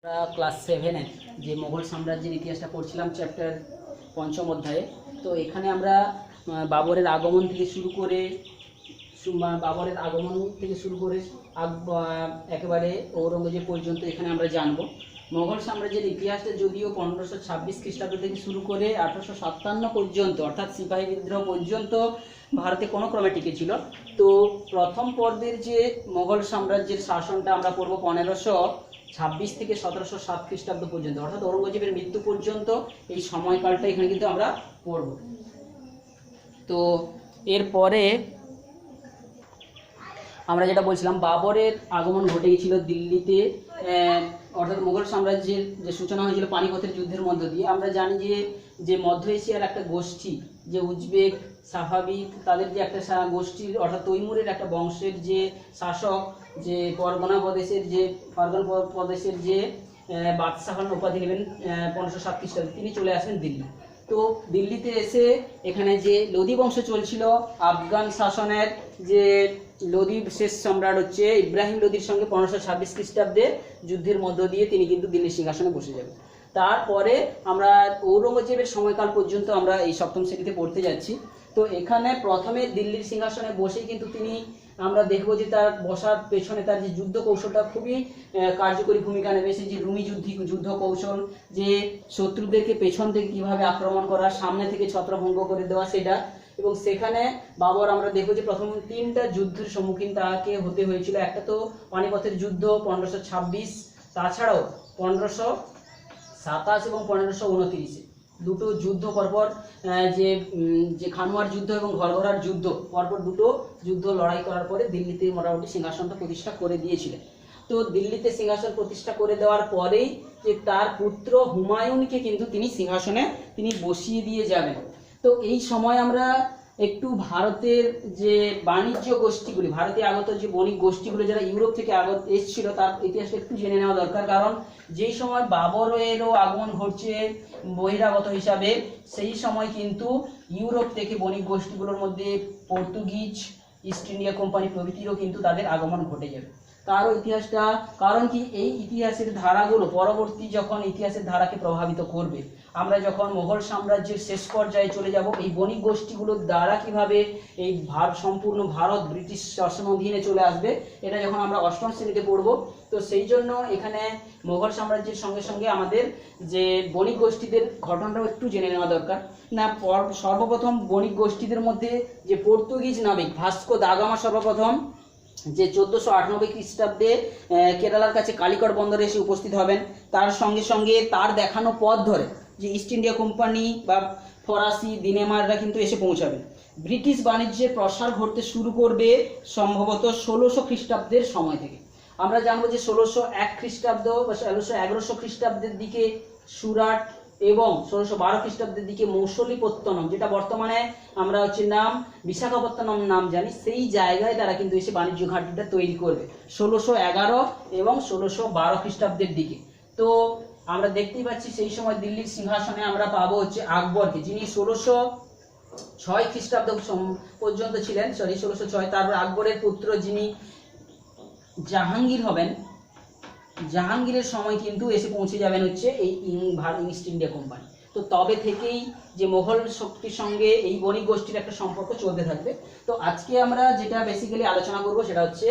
আমরা ক্লাস 7-এ যে মোগল সাম্রাজ্যের ইতিহাসটা পড়ছিলাম চ্যাপ্টার পঞ্চম অধ্যায়ে। তো এখানে আমরা বাবরের আগমন থেকে শুরু করে একেবারে ঔরঙ্গজেব পর্যন্ত এখানে আমরা জানব। মোগল সাম্রাজ্যের ইতিহাসটা যদিও 1526 খ্রিস্টাব্দ থেকে শুরু করে 1857 পর্যন্ত অর্থাৎ সিপাহী বিদ্রোহ পর্যন্ত ভারতে কোনো ক্রমে টিকেছিল। তো প্রথম পর্বের যে মোগল সাম্রাজ্যের শাসনটা আমরা পড়ব 1526 থেকে 1707 খ্রিস্টাব্দ পর্যন্ত, অর্থাৎ ঔরঙ্গজেবের মৃত্যু পর্যন্ত এই সময়কালটা এখানে কিন্তু আমরা পড়ব। তো এরপরে আমরা যেটা বলছিলাম, বাবরের আগমন ঘটে গিয়েছিল দিল্লিতে, অর্থাৎ মুঘল সাম্রাজ্যের যে সূচনা হয়েছিল পানিপথের যুদ্ধের মধ্য দিয়ে। আমরা জানি যে মধ্য এশিয়ার একটা গোষ্ঠী, যে উজবেক সাফাবি, তাদের যে একটা গোষ্ঠীর অর্থাৎ তৈমুরের একটা বংশের যে শাসক, যে ফারগনা প্রদেশের যে বাদশাহন উপাধি নেবেন 1507 খ্রিস্টাব্দে, তিনি চলে আসেন দিল্লি। তো দিল্লিতে এসে এখানে যে লোদি বংশ চলছিল, আফগান শাসনের যে লোদির শেষ সম্রাট হচ্ছে ইব্রাহিম লোদির সঙ্গে 1526 খ্রিস্টাব্দে যুদ্ধের মধ্য দিয়ে তিনি কিন্তু দিল্লির সিংহাসনে বসে যাবেন। তারপরে আমরা ঔরঙ্গজেবের সময়কাল পর্যন্ত আমরা এই সপ্তম শ্রেণীতে পড়তে যাচ্ছি। তো এখানে প্রথমে দিল্লির সিংহাসনে বসেই কিন্তু তিনি, আমরা দেখবো যে তার বসার পেছনে তার যে যুদ্ধ কৌশলটা খুবই কার্যকরী ভূমিকা নেবে। সেই যে রুমি যুদ্ধ কৌশল, যে শত্রুদেরকে পেছন থেকে কিভাবে আক্রমণ করা, সামনে থেকে ছত্রভঙ্গ করে দেওয়া, সেটা। এবং সেখানে বাবর আমরা দেখবো যে প্রথম 3টা যুদ্ধের সম্মুখীন তাকে হতে হয়েছিল। একটা তো পানিপথের যুদ্ধ 1526, তাছাড়াও 1527 এবং 1529 দুটো যুদ্ধ পরপর, যে খানুয়ার যুদ্ধ এবং ঘরঘরার যুদ্ধ, পরপর দুটো যুদ্ধ লড়াই করার পরে দিল্লিতে মোটামুটি সিংহাসনটা প্রতিষ্ঠা করে দিয়েছিলেন। তো দিল্লিতে সিংহাসন প্রতিষ্ঠা করে দেওয়ার পরেই যে তার পুত্র হুমায়ুনকে কিন্তু তিনি সিংহাসনে বসিয়ে দিয়ে যাবেন। তো এই সময় আমরা একটু ভারতের যে বাণিজ্য গোষ্ঠীগুলি, ভারতে আগত যে বণিক গোষ্ঠীগুলো যারা ইউরোপ থেকে এসেছিল, তার ইতিহাসটা একটু জেনে নেওয়া দরকার। কারণ যেই সময় বাবরেরও আগমন ঘটছে বহিরাগত হিসাবে, সেই সময় কিন্তু ইউরোপ থেকে বণিক গোষ্ঠীগুলোর মধ্যে পর্তুগিজ, ইস্ট ইন্ডিয়া কোম্পানি প্রভৃতিরও কিন্তু তাদের আগমন ঘটে যাবে। তারও ইতিহাসটা, কারণ কি এই ইতিহাসের ধারাগুলো পরবর্তী যখন ইতিহাসের ধারাকে প্রভাবিত করবে, আমরা যখন মোগল সাম্রাজ্যের শেষ পর্যায়ে চলে যাব, এই বণিক গোষ্ঠীগুলোর দ্বারা কিভাবে এই সম্পূর্ণ ভারত ব্রিটিশ শাসন অধীনে চলে আসবে, এটা যখন আমরা অষ্টম শ্রেণীতে পড়ব। তো সেই জন্য এখানে মোগল সাম্রাজ্যের সঙ্গে সঙ্গে আমাদের যে বণিক গোষ্ঠীদের ঘটনাটাও একটু জেনে নেওয়া দরকার। না, সর্বপ্রথম বণিক গোষ্ঠীদের মধ্যে যে পর্তুগিজ নাবিক ভাস্কো দা গামা সর্বপ্রথম যে 1498 খ্রিস্টাব্দে কেরালার কাছে কালিকট বন্দরে এসে উপস্থিত হবেন। তার সঙ্গে সঙ্গে তার দেখানো পথ ধরে যে ইস্ট ইন্ডিয়া কোম্পানি বা ফরাসি দিনেমাররা কিন্তু এসে পৌঁছাবেন। ব্রিটিশ বাণিজ্যের প্রসার ঘটতে শুরু করবে সম্ভবত 1600 খ্রিস্টাব্দের সময় থেকে। আমরা জানবো যে 1601 খ্রিস্টাব্দ বা 1100 খ্রিস্টাব্দের দিকে সুরাট এবং 1612 খ্রিস্টাব্দের দিকে মৌসুলীপত্তনম, যেটা বর্তমানে আমরা নাম বিশাখাপত্তনম নাম জানি, সেই জায়গায় তারা কিন্তু এসে বাণিজ্য ঘাঁটিটা তৈরি করবে 1611 এবং 1612 খ্রিস্টাব্দের দিকে। তো আমরা দেখতেই পাচ্ছি সেই সময় দিল্লির সিংহাসনে আমরা পাবো আকবরকে, যিনি 1606 খ্রিস্টাব্দ পর্যন্ত ছিলেন, 1606। তারপর আকবরের পুত্র যিনি জাহাঙ্গীর হবেন, জাহাঙ্গীরের সময় কিন্তু এসে পৌঁছে যাবেন এই ইস্ট ইন্ডিয়া কোম্পানি। তো তবে থেকেই যে মোগল শক্তির সঙ্গে এই বণিক গোষ্ঠীর একটা সম্পর্ক চলতে থাকবে। তো আজকে আমরা যেটা বেসিক্যালি আলোচনা করব সেটা হচ্ছে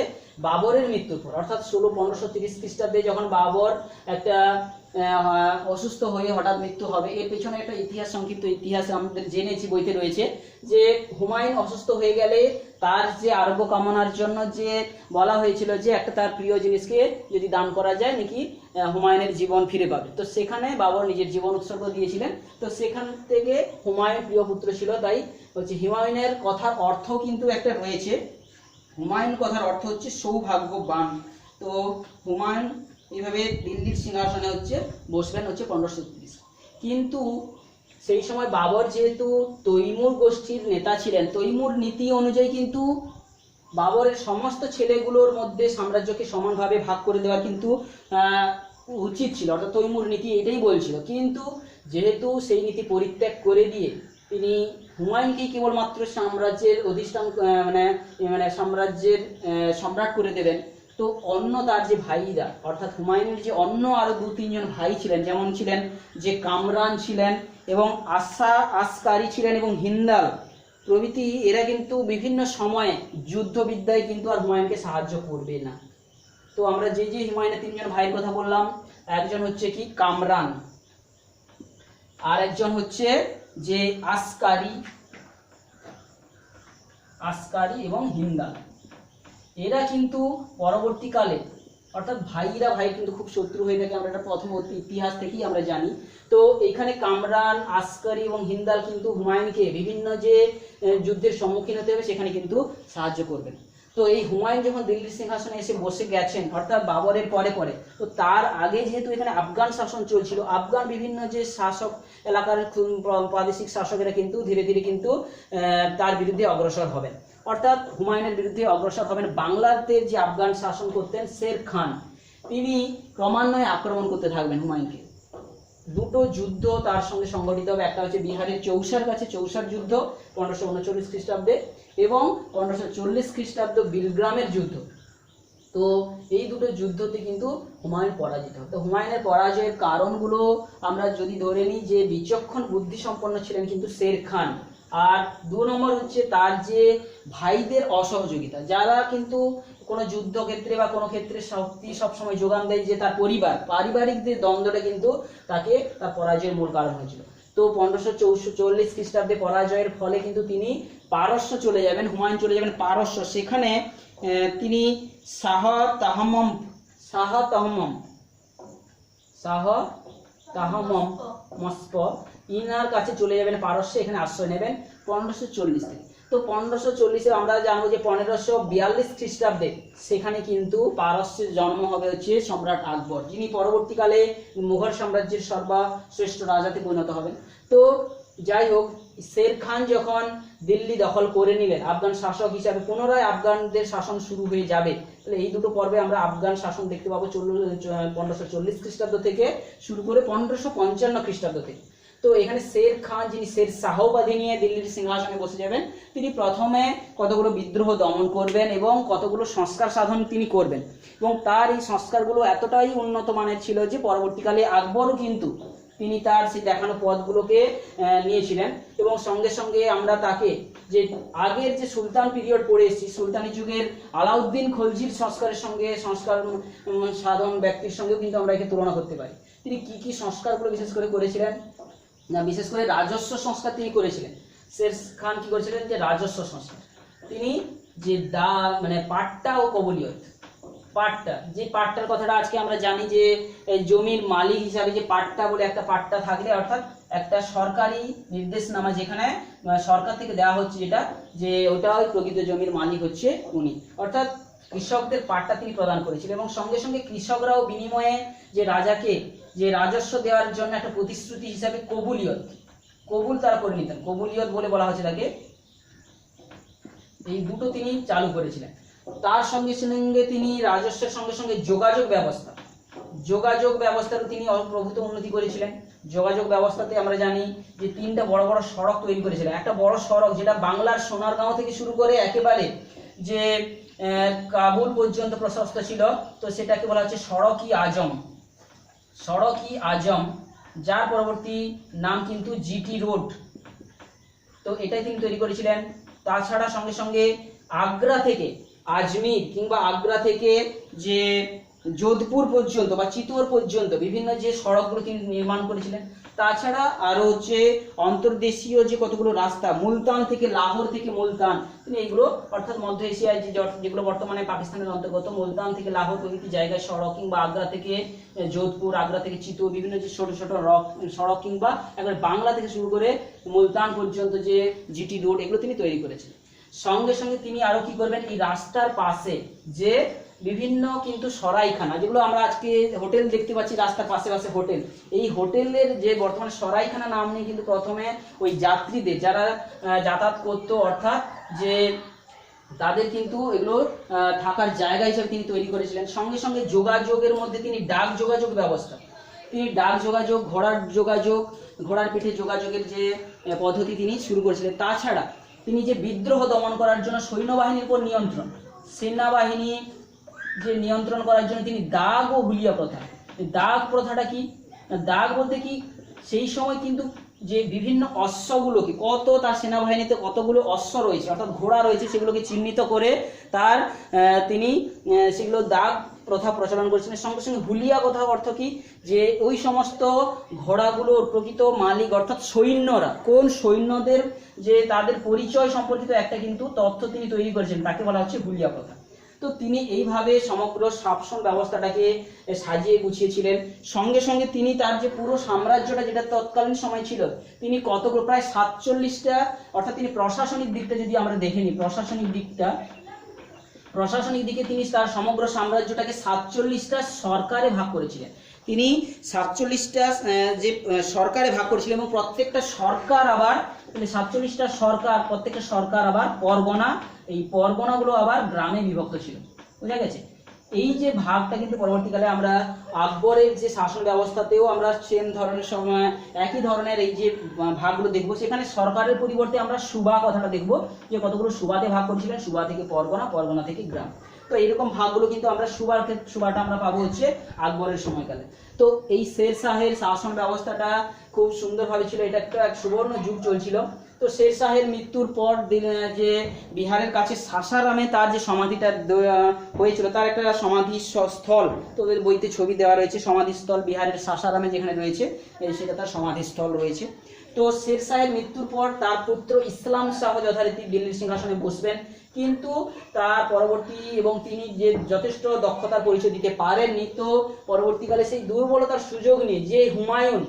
বাবরের মৃত্যুর পর, অর্থাৎ 1530 খ্রিস্টাব্দে যখন বাবর একটা অসুস্থ হয়ে হঠাৎ মৃত্যু হবে। এর পেছনে একটা সংক্ষিপ্ত ইতিহাস আমাদের জেনেছি, বইতে রয়েছে যে হুমায়ুন অসুস্থ হয়ে গেলে তার যে আরোগ্য কামনার জন্য যে বলা হয়েছিল যে একটা তার প্রিয় জিনিসকে যদি দান করা যায় নাকি হুমায়ুনের জীবন ফিরে পাবে। তো সেখানে বাবর নিজের জীবন উৎসর্গ দিয়েছিলেন। তো সেখান থেকে হুমায়ুন প্রিয় পুত্র ছিল, তাই হুমায়ুনের কথার অর্থ কিন্তু একটা রয়েছে। হুমায়ুন কথার অর্থ হচ্ছে সৌভাগ্যবান। তো হুমায়ুন এইভাবে দিল্লির সিংহাসনে বসবেন 1530। কিন্তু সেই সময় বাবর যেহেতু তৈমুর গোষ্ঠীর নেতা ছিলেন, তৈমুর নীতি অনুযায়ী কিন্তু বাবরের সমস্ত ছেলেগুলোর মধ্যে সাম্রাজ্যকে সমানভাবে ভাগ করে দেওয়ার কিন্তু উচিত ছিল, অর্থাৎ তৈমুর নীতি এটাই বলছিল। কিন্তু যেহেতু সেই নীতি পরিত্যাগ করে দিয়ে তিনি হুমায়ুনকেই কেবলমাত্র সাম্রাজ্যের অধিষ্ঠান মানে সাম্রাজ্যের সম্রাট করে দেবেন, তো অন্য তার যে ভাইরা অর্থাৎ হুমায়ুনের যে অন্য আরো 2-3 জন ভাই ছিলেন, যেমন ছিলেন যে কামরান ছিলেন এবং আসকারি ছিলেন এবং হিন্দাল প্রভৃতি, এরা কিন্তু বিভিন্ন সময়ে যুদ্ধবিদ্যায় কিন্তু আর হুমায়ুনকে সাহায্য করবে না। তো আমরা যে হুমায়ুনের 3 জন ভাইয়ের কথা বললাম, একজন হচ্ছে কি কামরান, আর একজন হচ্ছে যে আসকারি এবং হিন্দাল। এরা কিন্তু পরবর্তীকালে অর্থাৎ ভাইরা ভাই কিন্তু খুব শত্রু হয়ে থাকে, আমরা এটা প্রথম ইতিহাস থেকেই আমরা জানি। তো এখানে কামরান, আসকারি এবং হিন্দাল কিন্তু হুমায়ুনকে বিভিন্ন যে যুদ্ধের সম্মুখীন হতে হবে সেখানে কিন্তু সাহায্য করবেন। তো এই হুমায়ুন যখন দিল্লির সিংহাসনে এসে বসে গেছেন অর্থাৎ বাবরের পরে পরে, তো তার আগে যেহেতু এখানে আফগান শাসন চলছিল, আফগান বিভিন্ন যে শাসক এলাকার প্রাদেশিক শাসকেরা কিন্তু ধীরে ধীরে কিন্তু তার বিরুদ্ধে অগ্রসর হবেন, অর্থাৎ হুমায়ুনের বিরুদ্ধে অগ্রসর হবেন। বাংলাতে যে আফগান শাসন করতেন শের খান, তিনি ক্রমান্বয়ে আক্রমণ করতে থাকবেন হুমায়ুনকে। দুটো যুদ্ধ তার সঙ্গে সংগঠিত হবে, একটা হচ্ছে বিহারের চৌসার কাছে চৌসার যুদ্ধ 1539 খ্রিস্টাব্দে এবং 1540 খ্রিস্টাব্দ বিলগ্রামের যুদ্ধ। তো এই দুটো যুদ্ধতে কিন্তু হুমায়ুন পরাজিত হয়। তো হুমায়ুনের পরাজয়ের কারণগুলো আমরা যদি ধরে নিই যে বিচক্ষণ বুদ্ধিসম্পন্ন ছিলেন কিন্তু শের খান, আর 2 নম্বর হচ্ছে তার যে ভাইদের অসহযোগিতা, যারা কিন্তু কোনো যুদ্ধক্ষেত্রে বা কোনো ক্ষেত্রে শক্তি সবসময় যোগান দেয় যে তার পারিবারিক যে দ্বন্দ্বটা কিন্তু তাকে তার পরাজয়ের মূল কারণ হয়েছিল। তো 1540 খ্রিস্টাব্দে পরাজয়ের ফলে কিন্তু তিনি পারস্য চলে যাবেন, হুমায়ুন চলে যাবেন পারস্য। সেখানে তিনি শাহ মস্প ইনার কাছে চলে যাবেন পারস্যে, এখানে আশ্রয় নেবেন 1540 থেকে। তো 1540-এ আমরা জানবো যে 1542 খ্রিস্টাব্দে সেখানে কিন্তু পারস্যের জন্ম হবে হচ্ছে সম্রাট আকবর, যিনি পরবর্তীকালে মুঘল সাম্রাজ্যের সর্বশ্রেষ্ঠ রাজাতে পরিণত হবেন। তো যাই হোক, শের খান যখন দিল্লি দখল করে নিলেন আফগান শাসক হিসাবে, পুনরায় আফগানদের শাসন শুরু হয়ে যাবে। তাহলে এই দুটো পর্বে আমরা আফগান শাসন দেখতে পাবো 1540 খ্রিস্টাব্দ থেকে শুরু করে 1555 খ্রিস্টাব্দ থেকে। তো এখানে শের খান, যিনি শের শাহ উপাধি নিয়ে দিল্লির সিংহাসনে বসে যাবেন, তিনি প্রথমে কতগুলো বিদ্রোহ দমন করবেন এবং কতগুলো সংস্কার সাধন তিনি করবেন, এবং তার এই সংস্কারগুলো এতটাই উন্নত মানের ছিল যে পরবর্তীকালে আকবরও কিন্তু তিনি তার সেই দেখানো পথগুলোকে নিয়েছিলেন। এবং সঙ্গে সঙ্গে আমরা তাকে যে আগের যে সুলতান পিরিয়ড পড়ে এসেছি, সুলতানি যুগের আলাউদ্দিন খলজির সংস্কারের সঙ্গে সংস্কার সাধন ব্যক্তির সঙ্গেও কিন্তু আমরা একে তুলনা করতে পারি। তিনি কি কি সংস্কারগুলো বিশেষ করে করেছিলেন না, বিশেষ করে রাজস্ব সংস্কার তিনি করেছিলেন। শের খান কি করেছিলেন যে রাজস্ব সংস্কার, তিনি যে পাট্টা ও কবুলিয়ত, যে পাট্টার কথাটা আজকে আমরা জানি যে জমির মালিক হিসাবে যে পাট্টা বলে একটা পাট্টা থাকলে অর্থাৎ একটা সরকারি নির্দেশনামা যেখানে সরকার থেকে দেওয়া হচ্ছে যেটা, যে ওটা ওই প্রকৃত জমির মালিক হচ্ছে উনি, অর্থাৎ কৃষকদের পাট্টা তিনি প্রদান করেছিলেন। এবং সঙ্গে সঙ্গে কৃষকরাও বিনিময়ে যে রাজাকে যে রাজস্ব দেওয়ার জন্য একটা প্রতিশ্রুতি হিসাবে কবুল তারা করে নিতেন, কবুলিয়ত বলে বলা হচ্ছে তাকে। এই দুটো তিনি চালু করেছিলেন। তার সঙ্গে সঙ্গে তিনি রাজস্বের সঙ্গে সঙ্গে যোগাযোগ ব্যবস্থারও তিনি প্রভূত উন্নতি করেছিলেন। যোগাযোগ ব্যবস্থাতে আমরা জানি যে 3টা বড় বড় সড়ক তৈরি করেছিলেন। একটা বড় সড়ক যেটা বাংলার সোনারগাঁও থেকে শুরু করে একেবারে যে কাবুল পর্যন্ত প্রশস্ত ছিল, তো সেটাকে বলা হচ্ছে সড়ক-ই আজম, যার পরবর্তী নাম কিন্তু জিটি রোড। তো এটাই তিনি তৈরি করেছিলেন। তাছাড়া সঙ্গে সঙ্গে আগ্রা থেকে আজমির কিংবা আগ্রা থেকে যে যোধপুর পর্যন্ত বা চিতোর পর্যন্ত বিভিন্ন যে সড়কগুলো তিনি নির্মাণ করেছিলেন। তাছাড়া আরো হচ্ছে অন্তর্দেশীয় যে কতগুলো রাস্তা, মুলতান থেকে লাহোর থেকে মুলতান, তিনি এইগুলো অর্থাৎ মধ্য এশিয়ায় যেগুলো বর্তমানে পাকিস্তানের অন্তর্গত, মুলতান থেকে লাহোর প্রভৃতি জায়গায় সড়ক, কিংবা আগ্রা থেকে যোধপুর, আগ্রা থেকে চিতোর, বিভিন্ন যে ছোট ছোট সড়ক, কিংবা একবার বাংলা থেকে শুরু করে মুলতান পর্যন্ত যে জিটি রোড, এগুলো তিনি তৈরি করেছেন। সঙ্গে সঙ্গে তিনি আরো কি করবেন, এই রাস্তার পাশে যে বিভিন্ন কিন্তু সরাইখানা, যেগুলো আমরা আজকে হোটেল দেখতে পাচ্ছি রাস্তার পাশে পাশে হোটেল, এই হোটেলের যে বর্তমানে সরাইখানা নাম নিয়ে কিন্তু প্রথমে ওই যাত্রীদের যারা যাতায়াত করতো, অর্থাৎ যে তাদের কিন্তু এগুলো থাকার জায়গা হিসেবে তিনি তৈরি করেছিলেন। সঙ্গে সঙ্গে যোগাযোগের মধ্যে তিনি ডাক যোগাযোগ ব্যবস্থা, ঘোড়ার পিঠে যোগাযোগের যে পদ্ধতি তিনি শুরু করেছিলেন। তাছাড়া তিনি যে বিদ্রোহ দমন করার জন্য সৈন্যবাহিনীর উপর নিয়ন্ত্রণ, সেনাবাহিনী যে নিয়ন্ত্রণ করার জন্য তিনি দাগ ও হুলিয়া প্রথা, দাগ প্রথাটা কি, দাগ বলতে কি সেই সময় কিন্তু যে বিভিন্ন অশ্বগুলোকে, কত তার সেনাবাহিনীতে কতগুলো অশ্ব রয়েছে অর্থাৎ ঘোড়া রয়েছে, সেগুলোকে চিহ্নিত করে তার তিনি সেগুলো দাগ প্রথা প্রচলন করেছিলেন। সঙ্গে সঙ্গে হুলিয়া কথা অর্থ কি, যে ওই সমস্ত ঘোড়াগুলোর প্রকৃত মালিক অর্থাৎ সৈন্যরা, কোন সৈন্যদের যে তাদের পরিচয় সম্পর্কিত একটা কিন্তু তথ্য তিনি তৈরি করেছেন, তাকে বলা হচ্ছে হুলিয়া প্রথা। তো তিনি এইভাবে সমগ্র শাসন ব্যবস্থাটাকে সাজিয়ে গুছিয়েছিলেন। সঙ্গে সঙ্গে তিনি তার যে পুরো সাম্রাজ্যটা যেটা তৎকালীন সময় ছিল, তিনি কতগুলো প্রায় 47টা, অর্থাৎ তিনি প্রশাসনিক দিকটা যদি আমরা দেখে নিই, প্রশাসনিক দিকে তিনি তার সমগ্র সাম্রাজ্যটাকে 47টা সরকারে ভাগ করেছিলেন। তিনি 47টা যে সরকারে ভাগ করেছিলেন এবং প্রত্যেকটা সরকার আবার 47টা সরকার, প্রত্যেকটা সরকার আবার পরগনা, এই পরগনাগুলো আবার গ্রামে বিভক্ত ছিল। বুঝা গেছে? এই যে ভাগটা কিন্তু পরবর্তীকালে আমরা আকবরের যে শাসন ব্যবস্থাতেও আমরা সেম ধরনের সময় একই ধরনের এই যে ভাগগুলো দেখবো। সেখানে সরকারের পরিবর্তে আমরা সুবা কথাটা দেখবো, যে কতগুলো সুবাতে ভাগ করেছিলেন, সুবা থেকে পরগনা, পরগনা থেকে গ্রাম। তো এইরকম ভাগগুলো কিন্তু আমরা সুবাটা আমরা পাবো হচ্ছে আকবরের সময়কালে। তো এই শের শাহের শাসন ব্যবস্থাটা খুব সুন্দরভাবে ছিল, এটা একটা এক সুবর্ণ যুগ চলছিল। তো শের শাহের মৃত্যুর পর যে বিহারের কাছে সাসারামে তার যে সমাধিটা হয়েছিল, তার একটা সমাধি স্থল, তোদের বইতে ছবি দেওয়া রয়েছে, সমাধিস্থল বিহারের সাসারামে যেখানে রয়েছে, সেটা তার সমাধিস্থল রয়েছে। তো শের শাহের মৃত্যুর পর তার পুত্র ইসলাম শাহ যথারীতি দিল্লির সিংহাসনে বসবেন, কিন্তু তার পরবর্তী এবং তিনি যে যথেষ্ট দক্ষতার পরিচয় দিতে পারেননি। তো পরবর্তীকালে সেই দুর্বলতার সুযোগ নিয়ে যে হুমায়ুন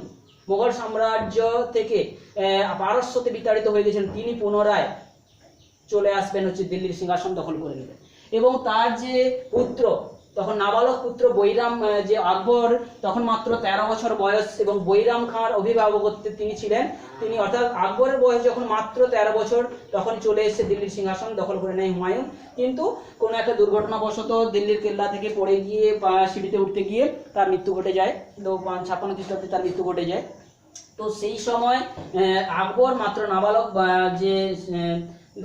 মোগল সাম্রাজ্য থেকে পারস্যতে বিতাড়িত হয়ে গেছেন, তিনি পুনরায় চলে আসবেন হচ্ছে দিল্লির সিংহাসন দখল করে নেবেন। এবং তার যে পুত্র, তখন নাবালক পুত্র বৈরাম, যে আকবর তখন মাত্র 13 বছর বয়স এবং বৈরাম খাঁর অভিভাবকত্বে তিনি ছিলেন, তিনি অর্থাৎ আকবরের বয়স যখন মাত্র 13 বছর, তখন চলে এসে দিল্লির সিংহাসন দখল করে নেয় হুমায়ুন। কিন্তু কোনো একটা দুর্ঘটনাবশত দিল্লির কেল্লা থেকে পড়ে গিয়ে সিঁড়িতে উঠতে গিয়ে তার মৃত্যু ঘটে যায়। তো 56 খ্রিস্টাব্দে তার মৃত্যু ঘটে যায়। তো সেই সময় আকবর মাত্র নাবালক, যে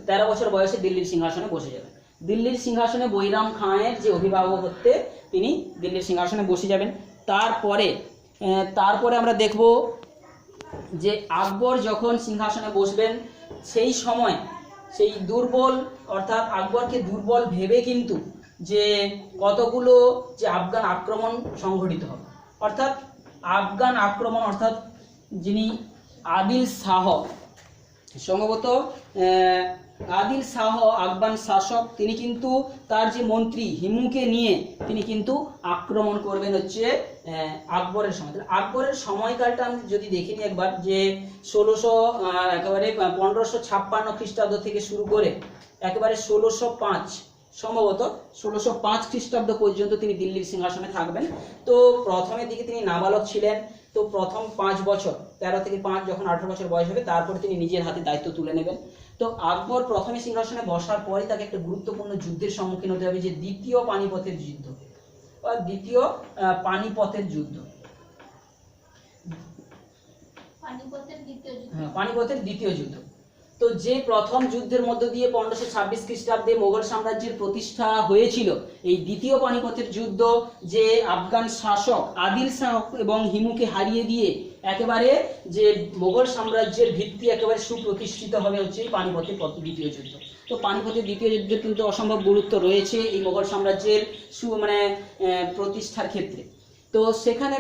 13 বছর বয়সে দিল্লির সিংহাসনে বসে যাবেন। দিল্লির সিংহাসনে বৈরাম খাঁয়ের যে অভিভাবকত্বে তিনি দিল্লির সিংহাসনে বসে যাবেন। তারপরে আমরা দেখব যে আকবর যখন সিংহাসনে বসবেন, সেই সময় সেই দুর্বল, অর্থাৎ আকবরকে দুর্বল ভেবে কিন্তু যে কতগুলো যে আফগান আক্রমণ সংঘটিত হবে, অর্থাৎ আফগান আক্রমণ, অর্থাৎ যিনি আদিল শাহ, সম্ভবত আদিল শাহ আফগান শাসক, তিনি কিন্তু তার যে মন্ত্রী হিমুকে নিয়ে তিনি কিন্তু আক্রমণ করবেন হচ্ছে আকবরের সময়। আকবরের সময়কালটা আমি যদি দেখে নিই একবার, যে 1556 খ্রিস্টাব্দ থেকে শুরু করে একেবারে 1605, সম্ভবত 1605 খ্রিস্টাব্দ পর্যন্ত তিনি দিল্লির সিংহাসনে থাকবেন। তো প্রথমের দিকে তিনি নাবালক ছিলেন। তো প্রথম 5 বছর, 13 থেকে 5, যখন 18 বছর বয়স হবে, তারপর তিনি নিজের হাতে দায়িত্ব তুলে নেবেন। তো আকবর প্রথমে সিংহাসনে বসার পরে তাকে একটা গুরুত্বপূর্ণ যুদ্ধের সম্মুখীন হতে হবে, যে দ্বিতীয় পানিপথের যুদ্ধ বা দ্বিতীয় পানিপথের যুদ্ধ। পানিপথের দ্বিতীয় যুদ্ধ। তো যে প্রথম যুদ্ধের মধ্য দিয়ে 1526 খ্রিস্টাব্দে মোগল সাম্রাজ্যের প্রতিষ্ঠা হয়েছিল, এই দ্বিতীয় পানিপথের যুদ্ধ, যে আফগান শাসক আদিল শাহ এবং হিমুকে হারিয়ে দিয়ে একেবারে যে মোগল সাম্রাজ্যের ভিত্তি একেবারে সুপ্রতিষ্ঠিত হবে হচ্ছে এই পানিপথের দ্বিতীয় যুদ্ধ। তো পানিপথের দ্বিতীয় যুদ্ধের কিন্তু অসম্ভব গুরুত্ব রয়েছে এই মোগল সাম্রাজ্যের প্রতিষ্ঠার ক্ষেত্রে। তো সেখানে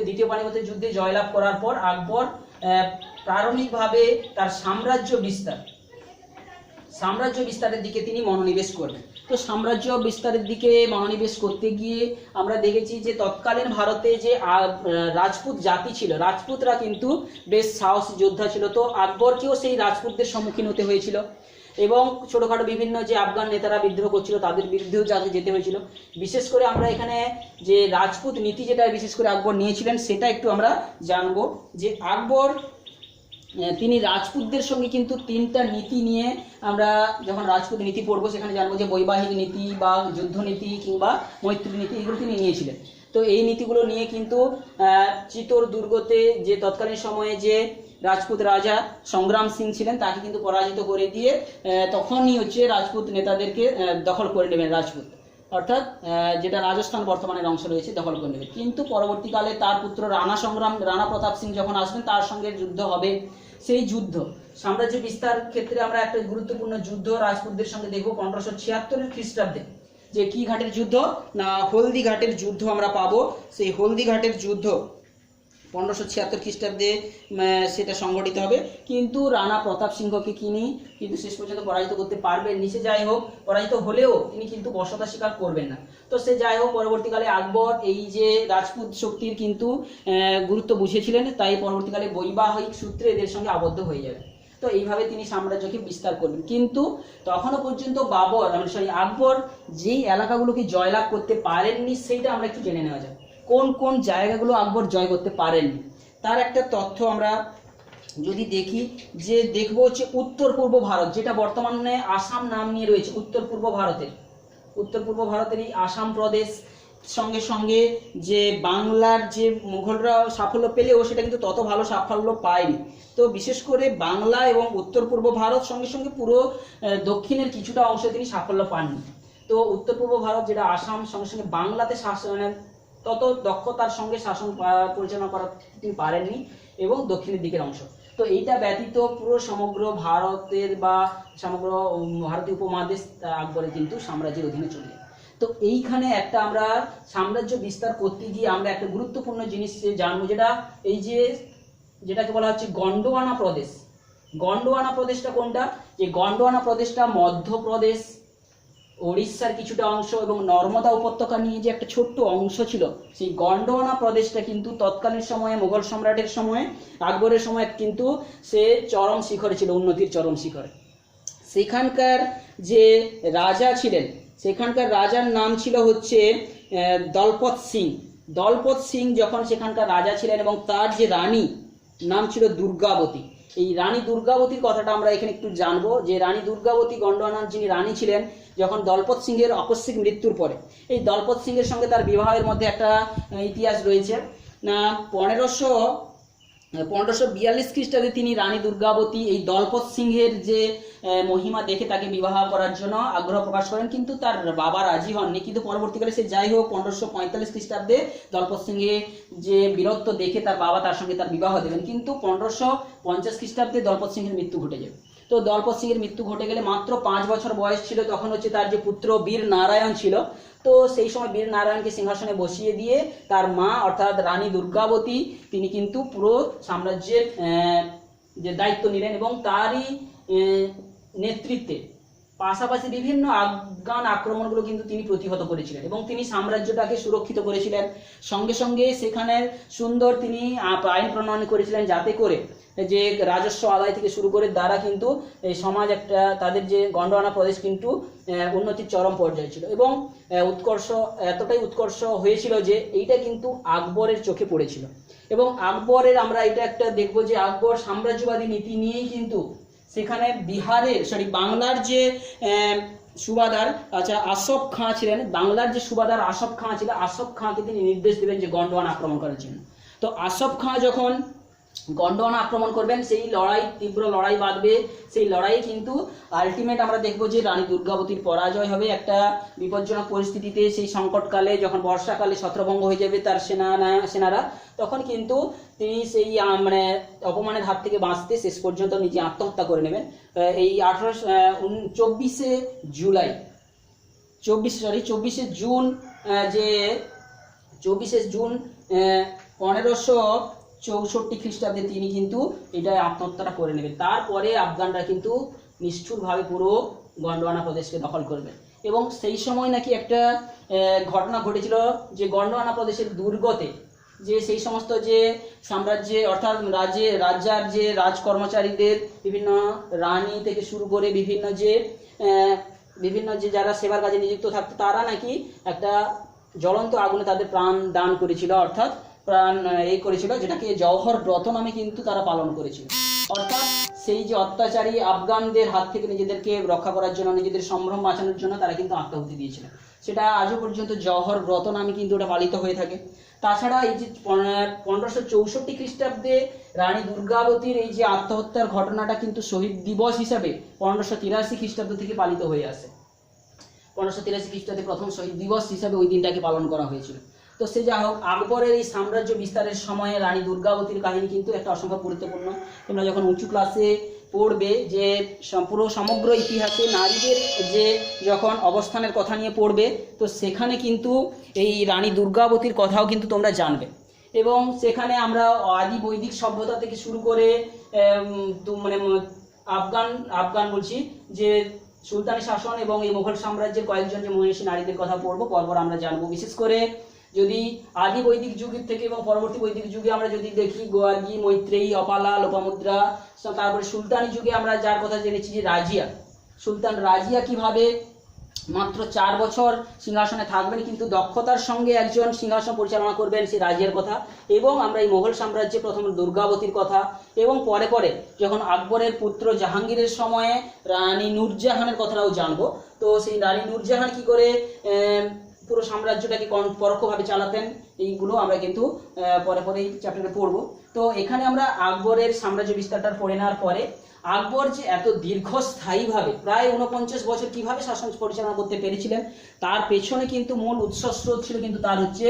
দ্বিতীয় পানিপথের যুদ্ধে জয়লাভ করার পর আকবর প্রারম্ভিকভাবে তার সাম্রাজ্য বিস্তারের দিকে তিনি মনোনিবেশ করবেন। তো সাম্রাজ্য বিস্তারের দিকে মনোনিবেশ করতে গিয়ে আমরা দেখেছি যে তৎকালীন ভারতে যে রাজপুত জাতি ছিল, রাজপুতরা কিন্তু বেশ সাহসী যোদ্ধা ছিল। তো আকবরকেও সেই রাজপুতদের সম্মুখীন হতে হয়েছিল এবং ছোটখাটো বিভিন্ন যে আফগান নেতারা বিদ্রোহ করছিল তাদের বিরুদ্ধেও যেতে হয়েছিল। বিশেষ করে আমরা এখানে যে রাজপুত নীতি যেটা বিশেষ করে আকবর নিয়েছিলেন, সেটা একটু আমরা জানবো। যে আকবর তিনি রাজপুতদের সঙ্গে কিন্তু 3টা নীতি নিয়ে, আমরা যখন রাজপুত নীতি পড়বো সেখানে জানবো যে বৈবাহিক নীতি বা যুদ্ধনীতি কিংবা মৈত্রী নীতি, এগুলো তিনি নিয়েছিলেন। তো এই নীতিগুলো নিয়ে কিন্তু চিতোর দুর্গতে যে তৎকালীন সময়ে যে রাজপুত রাজা সংগ্রাম সিং ছিলেন, তাকে কিন্তু পরাজিত করে দিয়ে তখনই হচ্ছে রাজপুত নেতাদেরকে দখল করে নেবেন রাজপুত। অর্থাৎ যেটা রাজস্থান বর্তমানের অংশ রয়েছে দখল করে নেবে। কিন্তু পরবর্তীকালে তার পুত্র রাণা প্রতাপ সিং যখন আসবেন তার সঙ্গে যুদ্ধ হবে। সেই যুদ্ধ সাম্রাজ্য বিস্তার ক্ষেত্রে আমরা একটা গুরুত্বপূর্ণ যুদ্ধ রাজপুতদের সঙ্গে দেখবো 1576 খ্রিস্টাব্দে। যে কি ঘাটের যুদ্ধ না হলদি ঘাটের যুদ্ধ আমরা পাবো। সেই হলদি ঘাটের যুদ্ধ 1576 খ্রিস্টাব্দে সেটা সংগঠিত হবে। কিন্তু রানা প্রতাপ সিংহকে কিন্তু শেষ পর্যন্ত পরাজিত করতে পারবেন নিচে, যাই হোক পরাজিত হলেও তিনি কিন্তু বর্ষতা স্বীকার করবেন না। তো সে যাই হোক পরবর্তীকালে আকবর এই যে রাজপুত শক্তির কিন্তু গুরুত্ব বুঝেছিলেন, তাই পরবর্তীকালে বৈবাহিক সূত্রে এদের সঙ্গে আবদ্ধ হয়ে যাবে। তো এইভাবে তিনি সাম্রাজ্যকে বিস্তার করবেন। কিন্তু তখনও পর্যন্ত আকবর যেই এলাকাগুলোকে জয়লাভ করতে পারেননি সেইটা আমরা একটু জেনে নেওয়া যায়। কোন কোন জায়গাগুলো আকবর জয় করতে পারেননি তার একটা তথ্য আমরা যদি দেখি, যে দেখবো হচ্ছে উত্তর পূর্ব ভারত, যেটা বর্তমানে আসাম নাম নিয়ে রয়েছে। উত্তর পূর্ব ভারতের এই আসাম প্রদেশ, সঙ্গে সঙ্গে যে বাংলার যে মুঘলরা সাফল্য পেলেও সেটা কিন্তু তত ভালো সাফল্য পায়নি। তো বিশেষ করে বাংলা এবং উত্তর পূর্ব ভারত, সঙ্গে সঙ্গে পুরো দক্ষিণের কিছুটা অংশে তিনি সাফল্য পাননি। তো উত্তর পূর্ব ভারত যেটা আসাম, সঙ্গে সঙ্গে বাংলাতে তত দক্ষতার সঙ্গে শাসন পরিচালনা করা তিনি পারেননি, এবং দক্ষিণের দিকের অংশ। তো এইটা ব্যতীত পুরো সমগ্র ভারতের বা সমগ্র ভারতীয় উপমহাদেশ আকবরের কিন্তু সাম্রাজ্যের অধীনে চলে যায়। তো এইখানে একটা আমরা সাম্রাজ্য বিস্তার করতে গিয়ে আমরা একটা গুরুত্বপূর্ণ জিনিস জানবো, যেটাকে বলা হচ্ছে গন্ডোয়ানা প্রদেশ। গন্ডোয়ানা প্রদেশটা কোনটা? যে গন্ডোয়ানা প্রদেশটা মধ্যপ্রদেশ, ওড়িশার কিছুটা অংশ এবং নর্মদা উপত্যকা নিয়ে যে একটা ছোট্ট অংশ ছিল, সেই গন্ডোয়ানা প্রদেশটা কিন্তু তৎকালীন সময়ে মুঘল সম্রাটের সময়ে, আকবরের সময় কিন্তু সে চরম শিখরে ছিল, উন্নতির চরম শিখরে। সেখানকার যে রাজা ছিলেন, সেখানকার রাজার নাম ছিল হচ্ছে দলপত সিং যখন সেখানকার রাজা ছিলেন, এবং তার যে রানী নাম ছিল দুর্গাবতী। এই রানী দুর্গাবতীর কথাটা আমরা এখানে একটু জানবো, যে রানী দুর্গাবতী গন্ডোয়ানার যিনি রানী ছিলেন, যখন দলপত সিংহের আকস্মিক মৃত্যুর পরে এই দলপত সিংহের সঙ্গে তার বিবাহের মধ্যে একটা ইতিহাস রয়েছে না। 1542 খ্রিস্টাব্দে তিনি রানী দুর্গাবতী এই দলপত সিংহের যে মহিমা দেখে তাকে বিবাহ করার জন্য আগ্রহ প্রকাশ করেন, কিন্তু তার বাবা রাজি হননি। কিন্তু পরবর্তীকালে সে যাই হোক 1545 খ্রিস্টাব্দে দলপত সিংহে যে বীরত্ব দেখে তার বাবা তার সঙ্গে তার বিবাহ দেবেন, কিন্তু 1550 খ্রিস্টাব্দে দলপত সিংহের মৃত্যু ঘটে যাবে। তো দলপত সিংহের মৃত্যু ঘটে গেলে মাত্র 5 বছর বয়স ছিল, তখন হচ্ছে তার যে পুত্র বীর নারায়ণ ছিল, তো সেই সময় বীর নারায়ণকে সিংহাসনে বসিয়ে দিয়ে তার মা অর্থাৎ রানী দুর্গাবতী তিনি কিন্তু পুরো সাম্রাজ্যের যে দায়িত্ব নিলেন, এবং তারই নেতৃত্বে পাশাপাশি বিভিন্ন আফগান আক্রমণগুলো কিন্তু তিনি প্রতিহত করেছিলেন, এবং তিনি সাম্রাজ্যটাকে সুরক্ষিত করেছিলেন। সঙ্গে সঙ্গে সেখানের সুন্দর তিনি আইন প্রণয়ন করেছিলেন, যাতে করে যে রাজস্ব আদায় থেকে শুরু করে দ্বারা কিন্তু এই সমাজ একটা তাদের যে গন্ডোয়ানা প্রদেশ কিন্তু উন্নতির চরম পর্যায়ে ছিল, এবং এতটাই উৎকর্ষ হয়েছিল যে এইটা কিন্তু আকবরের চোখে পড়েছিল। এবং আকবরের আমরা এটা একটা দেখবো যে আকবর সাম্রাজ্যবাদী নীতি নিয়েই কিন্তু সেখানে বাংলার যে সুবাদার আসফ খাঁ ছিলেন, বাংলার যে সুবাদার আসফ খাঁ ছিল, আসফ খাঁকে তিনি নির্দেশ দিলেন যে গন্ডোয়ানা আক্রমণ করার জন্য। তো আসফ খাঁ যখন গন্ডোয়ানা আক্রমণ করবেন, সেই তীব্র লড়াই বাঁধবে। সেই লড়াইয়ে কিন্তু আলটিমেট আমরা দেখবো যে রানী দুর্গাবতীর পরাজয় হবে একটা বিপজ্জনক পরিস্থিতিতে। সেই সংকটকালে যখন বর্ষাকালে ছত্রভঙ্গ হয়ে যাবে তার সেনারা, তখন কিন্তু তিনি সেই অপমানের হাত থেকে বাঁচতে শেষ পর্যন্ত নিজে আত্মহত্যা করে নেবেন। এই 24শে জুন 1564 খ্রিস্টাব্দে তিনি কিন্তু এটা আত্মহত্যাটা করে নেবেন। তারপরে আফগানরা কিন্তু নিষ্ঠুরভাবে পুরো গন্ডোয়ানা প্রদেশকে দখল করবে। এবং সেই সময় নাকি একটা ঘটনা ঘটেছিল, যে গন্ডোয়ানা প্রদেশের দুর্গতে যে সেই সমস্ত যে সাম্রাজ্যে অর্থাৎ রাজ্যার যে রাজকর্মচারীদের বিভিন্ন রানী থেকে শুরু করে বিভিন্ন যে যারা সেবার কাজে নিযুক্ত থাকতো, তারা নাকি একটা জ্বলন্ত আগুনে তাদের প্রাণ দান করেছিল, অর্থাৎ প্রাণ করেছিল, যেটাকে জওহর ব্রত নামে কিন্তু তারা পালন করেছিল। অর্থাৎ সেই যে অত্যাচারী আফগানদের হাত থেকে নিজেদেরকে রক্ষা করার জন্য, নিজেদের সম্ভ্রম বাঁচানোর জন্য তারা কিন্তু আত্মাহুতি দিয়েছিল। সেটা আজও পর্যন্ত জওহর ব্রত নামে কিন্তু ওটা পালিত হয়ে থাকে। তাছাড়া এই যে 1564 খ্রিস্টাব্দে রানী দুর্গাবতীর এই যে আত্মহত্যার ঘটনাটা কিন্তু শহীদ দিবস হিসাবে 1583 খ্রিস্টাব্দ থেকে পালিত হয়ে আসে। 1583 খ্রিস্টাব্দে প্রথম শহীদ দিবস হিসাবে ওই দিনটাকে পালন করা হয়েছিল। তো সে যা হোক, আকবরের এই সাম্রাজ্য বিস্তারের সময়ে রানী দুর্গাবতীর কাহিনী কিন্তু একটা অসম্ভব গুরুত্বপূর্ণ। তোমরা যখন উঁচু ক্লাসে পড়বে যে পুরো সমগ্র ইতিহাসে নারীদের যে যখন অবস্থানের কথা নিয়ে পড়বে, তো সেখানে কিন্তু এই রানী দুর্গাবতীর কথাও কিন্তু তোমরা জানবে। এবং সেখানে আমরা আদি বৈদিক সভ্যতা থেকে শুরু করে মানে আফগান বলছি যে সুলতানি শাসন এবং এই মুঘল সাম্রাজ্যের কয়েকজন যে মহিষী নারীদের কথা পড়বো, পরপর আমরা জানবো। বিশেষ করে যদি আদি বৈদিক যুগের থেকে এবং পরবর্তী বৈদিক যুগে আমরা যদি দেখি, গোয়ার্গী, মৈত্রেয়ী, অপালা, লোপামুদ্রা, তারপরে সুলতানি যুগে আমরা যার কথা জেনেছি যে রাজিয়া, সুলতান রাজিয়া কিভাবে মাত্র 4 বছর সিংহাসনে থাকবেন, কিন্তু দক্ষতার সঙ্গে একজন সিংহাসন পরিচালনা করবেন, সেই রাজিয়ার কথা। এবং আমরা এই মোগল সাম্রাজ্যে প্রথম দুর্গাবতীর কথা, এবং পরে পরে যখন আকবরের পুত্র জাহাঙ্গীরের সময়ে রানী নূরজাহানের কথাটাও জানবো। তো সেই রানী নূরজাহান কি করে পুরো সাম্রাজ্যটাকে পরোক্ষভাবে চালাতেন, এইগুলো আমরা কিন্তু পরে পরে এই চ্যাপ্টারে পড়বো। তো এখানে আমরা আকবরের সাম্রাজ্য বিস্তারটা পড়ে নেওয়ার পরে আকবর যে এত দীর্ঘস্থায়ীভাবে প্রায় 49 বছর কিভাবে শাসন পরিচালনা করতে পেরেছিলেন, তার পেছনে কিন্তু মূল উৎসস্রোত ছিল কিন্তু তার হচ্ছে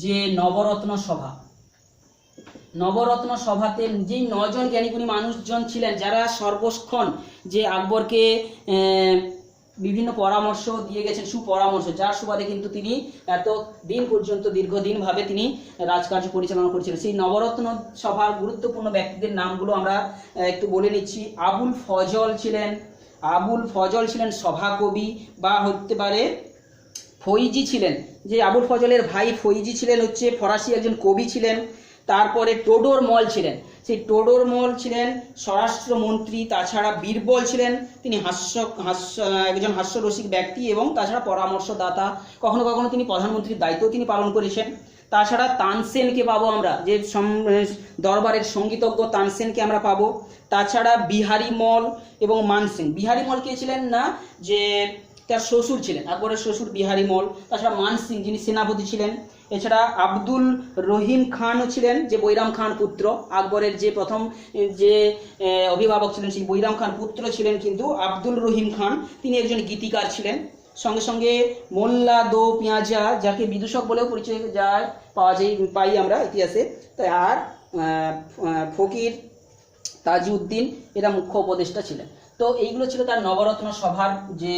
যে নবরত্ন সভা। নবরত্ন সভাতে যেই 9 জন জ্ঞানীগুণী মানুষজন ছিলেন, যারা সর্বক্ষণ যে আকবরকে বিভিন্ন পরামর্শ দিয়ে গেছেন, সুপরামর্শ, যার সুবাদে কিন্তু তিনি এত দিন পর্যন্ত দীর্ঘদিনভাবে তিনি রাজকার্য পরিচালনা করেছিলেন। সেই নবরত্ন সভার গুরুত্বপূর্ণ ব্যক্তিদের নামগুলো আমরা একটু বলে নিচ্ছি। আবুল ফজল ছিলেন সভাকবি, বা হতে পারে ফৈজি ছিলেন, যে আবুল ফজলের ভাই ফৈজি ছিলেন হচ্ছে ফরাসি একজন কবি ছিলেন। তারপরে টোডর মল ছিলেন, সেই টোডর মল ছিলেন স্বরাষ্ট্রমন্ত্রী। তাছাড়া বীরবল ছিলেন, তিনি একজন হাস্যরসিক ব্যক্তি এবং তাছাড়া পরামর্শদাতা, কখনো কখনো তিনি প্রধানমন্ত্রীর দায়িত্ব তিনি পালন করেছেন। তাছাড়া তানসেনকে পাবো আমরা, যে দরবারের সঙ্গীতজ্ঞ তানসেনকে আমরা পাবো। তাছাড়া বিহারী মল এবং মানসিং। বিহারী মল কে ছিলেন না, যে তার শ্বশুর ছিলেন, আকবরের শ্বশুর বিহারী মল। তাছাড়া মানসিং যিনি সেনাপতি ছিলেন। এছাড়া আব্দুল রহিম খানও ছিলেন, যে বৈরাম খান পুত্র, আকবরের যে প্রথম যে অভিভাবক ছিলেন সেই বৈরাম খান পুত্র ছিলেন কিন্তু আব্দুল রহিম খান, তিনি একজন গীতিকার ছিলেন। সঙ্গে সঙ্গে মোল্লা দো পিয়াজা, যাকে বিদূষক বলেও পরিচয় পাই আমরা ইতিহাসে, তাই আর ফকির তাজউদ্দিন, এরা মুখ্য উপদেষ্টা ছিলেন। তো এইগুলো ছিল তার নবরত্ন সভার যে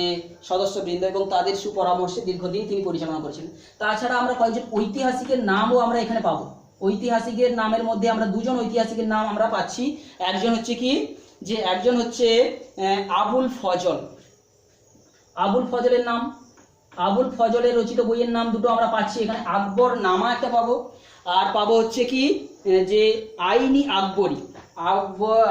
সদস্যবৃন্দ, এবং তাদের সুপরামর্শে দীর্ঘদিন তিনি পরিচালনা করেছিলেন। তাছাড়া আমরা কয়েকজন ঐতিহাসিকের নামও আমরা এখানে পাবো। ঐতিহাসিকের নামের মধ্যে আমরা 2 জন ঐতিহাসিকের নাম আমরা পাচ্ছি। একজন হচ্ছে কি, যে একজন হচ্ছে আবুল ফজলের নাম, আবুল ফজলের রচিত বইয়ের নাম দুটো আমরা পাচ্ছি এখানে। আকবর নামা একটা পাবো, আর পাবো হচ্ছে কি যে আইনি আকবরী,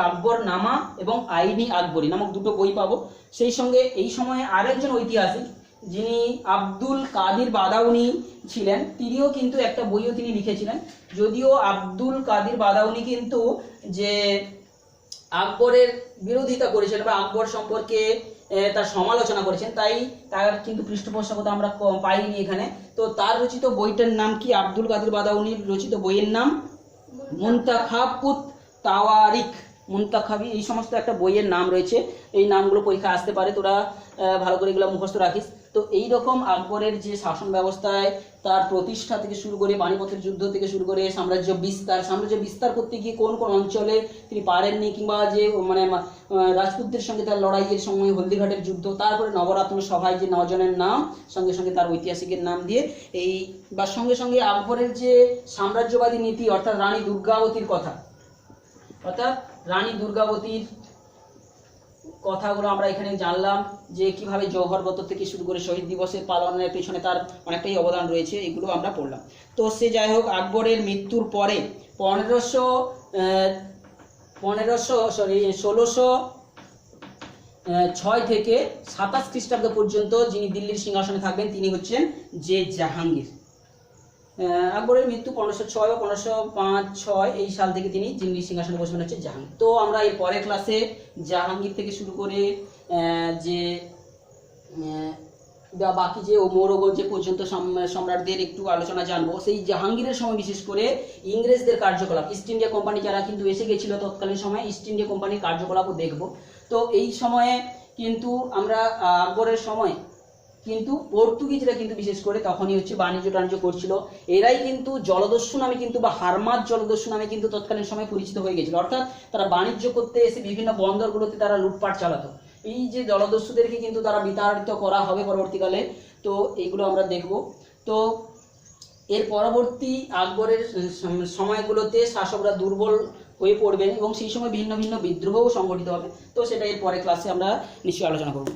আকবর নামা এবং আইনি আকবরী নামক 2টো বই পাবো। সেই সঙ্গে এই সময়ে আরেকজন ঐতিহাসিক যিনি আব্দুল কাদির বাদাউনি ছিলেন, তিনিও কিন্তু একটা বইও তিনি লিখেছিলেন। যদিও আব্দুল কাদির বাদাউনি কিন্তু যে আকবরের বিরোধিতা করেছেন বা আকবর সম্পর্কে তার সমালোচনা করেছেন, তাই তার কিন্তু পৃষ্ঠপোষকতা আমরা পাইনি এখানে। তো তার রচিত বইটার নাম কি, আব্দুল কাদির বাদাউনির রচিত বইয়ের নাম মুনতাখাবুত তাওয়ারিখ, মুনতাখাবি, এই সমস্ত একটা বইয়ের নাম রয়েছে। এই নামগুলো পরীক্ষা আসতে পারে, তোরা ভালো করে এগুলো মুখস্থ রাখিস। তো এই রকম আকবরের যে শাসন ব্যবস্থায় তার প্রতিষ্ঠা থেকে শুরু করে পানিপথের যুদ্ধ থেকে শুরু করে সাম্রাজ্য বিস্তার করতে গিয়ে কোন কোন অঞ্চলে তিনি পারেননি, কিংবা যে মানে রাজপুতদের সঙ্গে তার লড়াইয়ের সময় হলদিঘাটের যুদ্ধ, তারপরে নবরত্ন সভায় যে 9 জনের নাম, সঙ্গে সঙ্গে তার ঐতিহাসিকের নাম দিয়ে এই বা সঙ্গে সঙ্গে আকবরের যে সাম্রাজ্যবাদী নীতি, অর্থাৎ রানী দুর্গাবতীর কথা, অর্থাৎ রানী দুর্গাবতীর কথাগুলো আমরা এখানে জানলাম, যে কিভাবে জৌহরগত থেকে শুরু করে শহীদ দিবসের পালনের পেছনে তার অনেকটাই অবদান রয়েছে, এগুলো আমরা পড়লাম। তো সে যাই হোক, আকবরের মৃত্যুর পরে 1606 থেকে 27 খ্রিস্টাব্দ পর্যন্ত যিনি দিল্লির সিংহাসনে থাকবেন তিনি হচ্ছেন যে জাহাঙ্গীর। আকবরের মৃত্যু 1506 বা 1505-6 এই সাল থেকে তিনি দিল্লির সিংহাসনে বসবেন হচ্ছে জাহাঙ্গীর। তো আমরা এর পরের ক্লাসে জাহাঙ্গীর থেকে শুরু করে যে বাকি যে মৌরগঞ্জ পর্যন্ত সম্রাটদের একটু আলোচনা জানবো। সেই জাহাঙ্গীরের সময় বিশেষ করে ইংরেজদের কার্যকলাপ, ইস্ট ইন্ডিয়া কোম্পানি যারা কিন্তু এসে গেছিল তৎকালীন সময়, ইস্ট ইন্ডিয়া কোম্পানির কার্যকলাপও দেখব। তো এই সময়ে কিন্তু আমরা আকবরের সময় কিন্তু পর্তুগিজরা কিন্তু বিশেষ করে তখনই হচ্ছে বাণিজ্য টাণিজ্য করছিল। এরাই কিন্তু জলদস্যু নামে কিন্তু বা হারমাত জলদস্যু নামে কিন্তু তৎকালীন সময় পরিচিত হয়ে গেছিল। অর্থাৎ তারা বাণিজ্য করতে এসে বিভিন্ন বন্দরগুলোতে তারা লুটপাট চালাতো। এই যে জলদস্যুদেরকে কিন্তু তারা বিতাড়িত করা হবে পরবর্তীকালে, তো এইগুলো আমরা দেখব। তো এর পরবর্তী আকবরের সময়গুলোতে শাসকরা দুর্বল হয়ে পড়বেন এবং সেই সময় ভিন্ন ভিন্ন বিদ্রোহও সংঘটিত হবে। তো সেটা এর পরে ক্লাসে আমরা নিশ্চয়ই আলোচনা করব।